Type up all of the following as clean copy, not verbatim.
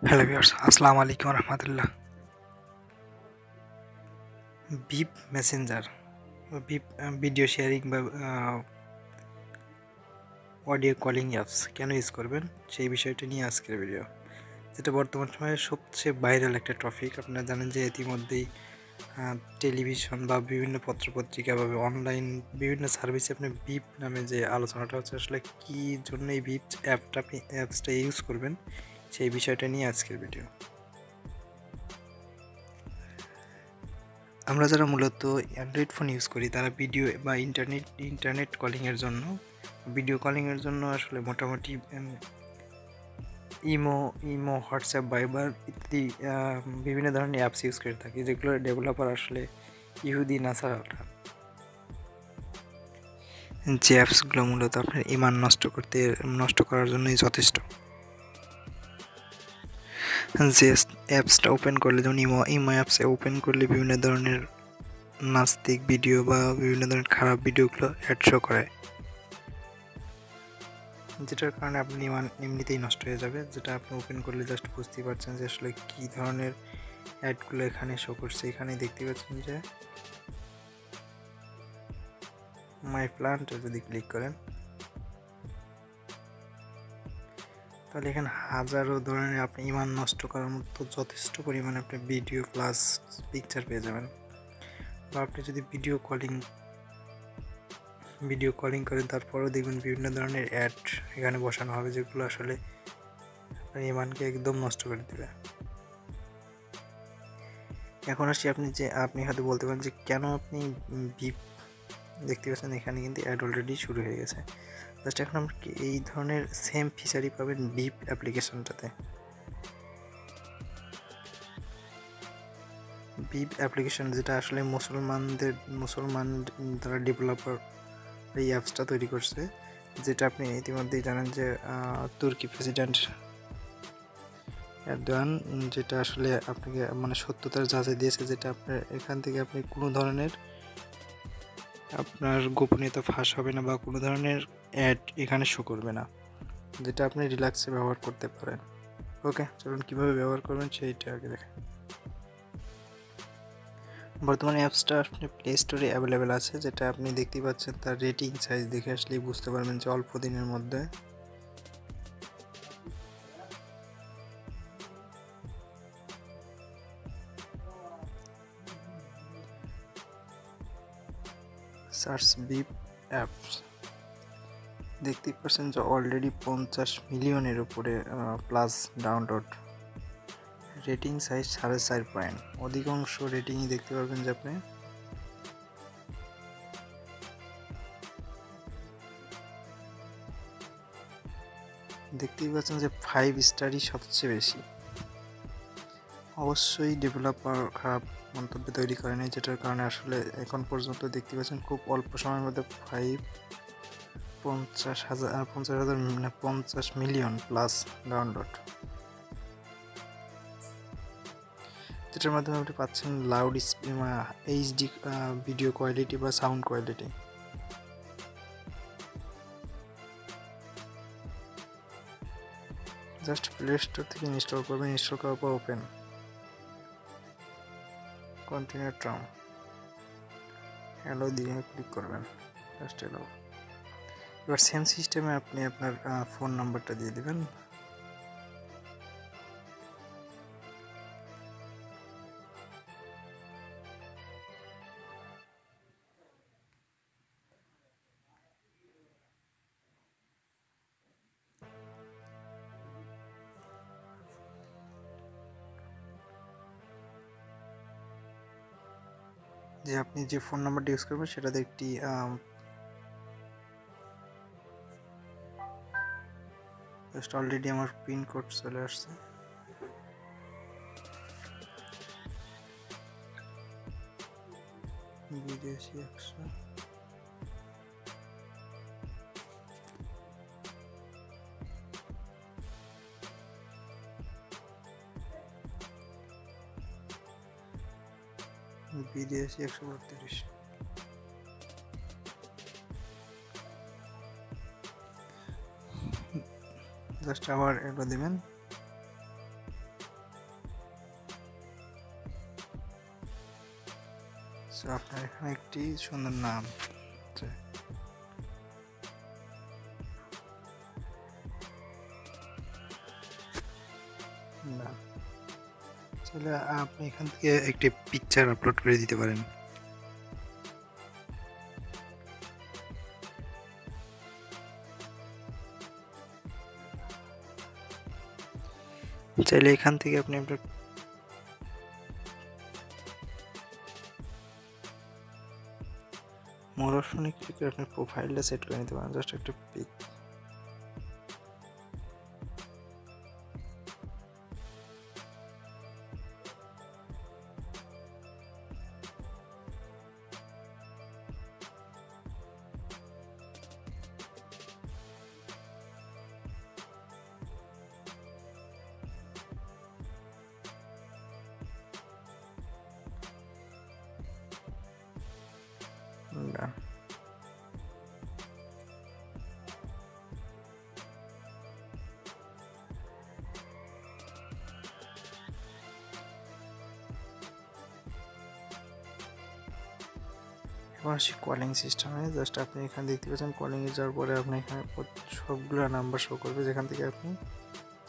Hello viewers, আসসালামু আলাইকুম রহমতুল্লাহ। BiP messenger BiP video sharing বা অডিও কলিং অ্যাপস কেন ইউজ করবেন সেই বিষয়টা নিয়ে আজকের ভিডিও, যেটা বর্তমান সময়ে সবচেয়ে ভাইরাল একটা টপিক। আপনারা জানেন যে ইতিমধ্যেই টেলিভিশন বা বিভিন্ন পত্রপত্রিকা বা অনলাইন বিভিন্ন সার্ভিসে আপনি বিপ নামে যে আলোচনাটা হচ্ছে, আসলে কী জন্য এই বিপ অ্যাপসটা ইউজ করবেন সেই বিষয়টা নিয়ে আজকের ভিডিও। আমরা যারা মূলত অ্যান্ড্রয়েড ফোন ইউজ করি তারা ভিডিও বা ইন্টারনেট কলিংয়ের জন্য, ভিডিও কলিংয়ের জন্য আসলে মোটামুটি ইমো হোয়াটসঅ্যাপ ভাইবার ইত্যাদি বিভিন্ন ধরনের অ্যাপস ইউজ করে থাকি, যেগুলো ডেভেলপার আসলে ইহুদি নাসারারা। যে অ্যাপসগুলো মূলত আপনার ইমান নষ্ট করার জন্যই যথেষ্ট। যে অ্যাপসটা ওপেন করলে, যেমন ইমো অ্যাপসে ওপেন করলে বিভিন্ন ধরনের নাস্তিক ভিডিও বা বিভিন্ন ধরনের খারাপ ভিডিওগুলো অ্যাড শো করে, যেটার কারণে আপনি এমনিতেই নষ্ট হয়ে যাবে। যেটা আপনি ওপেন করলে জাস্ট বুঝতেই পারছেন যে আসলে কী ধরনের অ্যাডগুলো এখানে শো করছে। এখানে দেখতে পাচ্ছেন যে মাই প্ল্যান্টে যদি ক্লিক করেন তাহলে এখানে হাজারো ধরনের আপনি ইমান নষ্ট করার মতো যথেষ্ট পরিমাণে আপনি ভিডিও প্লাস পিকচার পেয়ে যাবেন। বা আপনি যদি ভিডিও কলিং করেন তারপরেও দেখবেন বিভিন্ন ধরনের অ্যাড এখানে বসানো হবে, যেগুলো আসলে আপনার ইমানকে একদম নষ্ট করে দেবে। এখন আসি, আপনি হয়তো বলতে পারেন যে কেন আপনি বিপ দেখতে পাচ্ছেন এখানে কিন্তু অ্যাড অলরেডি শুরু হয়ে গেছে। জাস্ট এখন আমরা এই ধরনের সেম ফিচারই পাবেন বিপ অ্যাপ্লিকেশনটাতে। বিপ অ্যাপ্লিকেশন যেটা আসলে মুসলমান যারা ডেভেলপার এই অ্যাপসটা তৈরি করছে, যেটা আপনি ইতিমধ্যেই জানেন যে তুর্কি প্রেসিডেন্ট এরদোয়ান যেটা আসলে আপনাকে সত্যতার যাচাই দিয়েছে, যেটা আপনার এখান থেকে আপনি কোনো ধরনের আপনার গোপনীয়তা ফাঁস হবে না বা কোনো ধরনের অ্যাড এখানে শো করবে না, যেটা আপনি রিল্যাক্সে ব্যবহার করতে পারেন। ওকে, চলুন কীভাবে ব্যবহার করবেন সেইটা আগে দেখেন। বর্তমানে অ্যাপসটা আপনি প্লে স্টোরে অ্যাভেলেবেল আছে, যেটা আপনি দেখতেই পাচ্ছেন। তার রেটিং সাইজ দেখে আসলেই বুঝতে পারবেন যে অল্প দিনের মধ্যে সার্চ বিপ অ্যাপস দেখতেই পাচ্ছেন যে অলরেডি 50 মিলিয়নের উপরে plus download. Rating size 4.5 point, অধিকাংশ রেটিংই দেখতে পারবেন যে আপনি দেখতেই পাচ্ছেন যে 5 স্টারই সবচেয়ে বেশি। অবশ্যই ডেভেলপার খারাপ মন্তব্য তৈরি করে নাই, যেটার কারণে আসলে এখন পর্যন্ত দেখতে পাচ্ছেন খুব অল্প সময়ের মধ্যে 50 মিলিয়ন প্লাস ডাউনলোড, যেটার মাধ্যমে আপনি পাচ্ছেন লাউড এইচডি ভিডিও কোয়ালিটি বা sound quality. Just play store থেকে ইনস্টল করবেন, ইনস্টল করার পর ওপেন, কন্টিনিউ টার্ম, হ্যালো দিয়ে ক্লিক করবেন, জাস্ট হ্যালো। এবার সেম সিস্টেমে আপনি আপনার ফোন নাম্বারটা দিয়ে দেবেন। যে আপনি যে ফোন নাম্বারটা ইউজ করবেন সেটাতে একটি জাস্ট অলরেডি আমার পিন কোড চলে আসছে। বিদেশি 100, বিদেশি 132। জাস্ট আবার এটা দেবেন, সো আপনার এখানে একটি সুন্দর নাম আছে। না, তাহলে আপনি এখান থেকে একটি পিকচার আপলোড করে দিতে পারেন। চাইলে এখান থেকে আপনি আপনার মোর অপশনে ক্লিক করে আপনার প্রোফাইলটা সেট করে নিতে পারেন। জাস্ট একটা পিক। না, এখন আসি কলিং সিস্টেমে। জাস্ট আপনি এখানে দেখতে পাচ্ছেন কলিংয়ে যাওয়ার পরে আপনি এখানে সবগুলো নাম্বার শো করবে, যেখান থেকে আপনি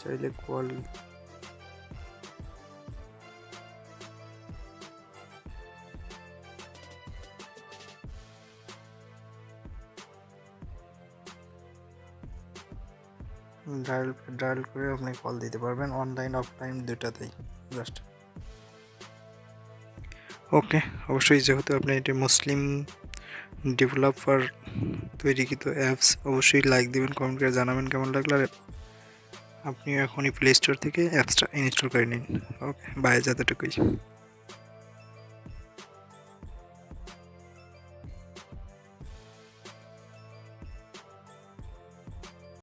চাইলে কল ডায়াল করে আপনি কল দিতে পারবেন, অনলাইন অফলাইন দুটাতেই। Just okay. অবশ্যই যেহেতু আপনি এটি মুসলিম ডেভেলপার তৈরিকৃত অ্যাপস, অবশ্যই লাইক দিবেন, কমেন্ট করে জানাবেন কেমন লাগলো। আর আপনি এখনই প্লে স্টোর থেকে অ্যাপসটা ইনস্টল করে নিন। ওকে, বাই, যতটুকুই।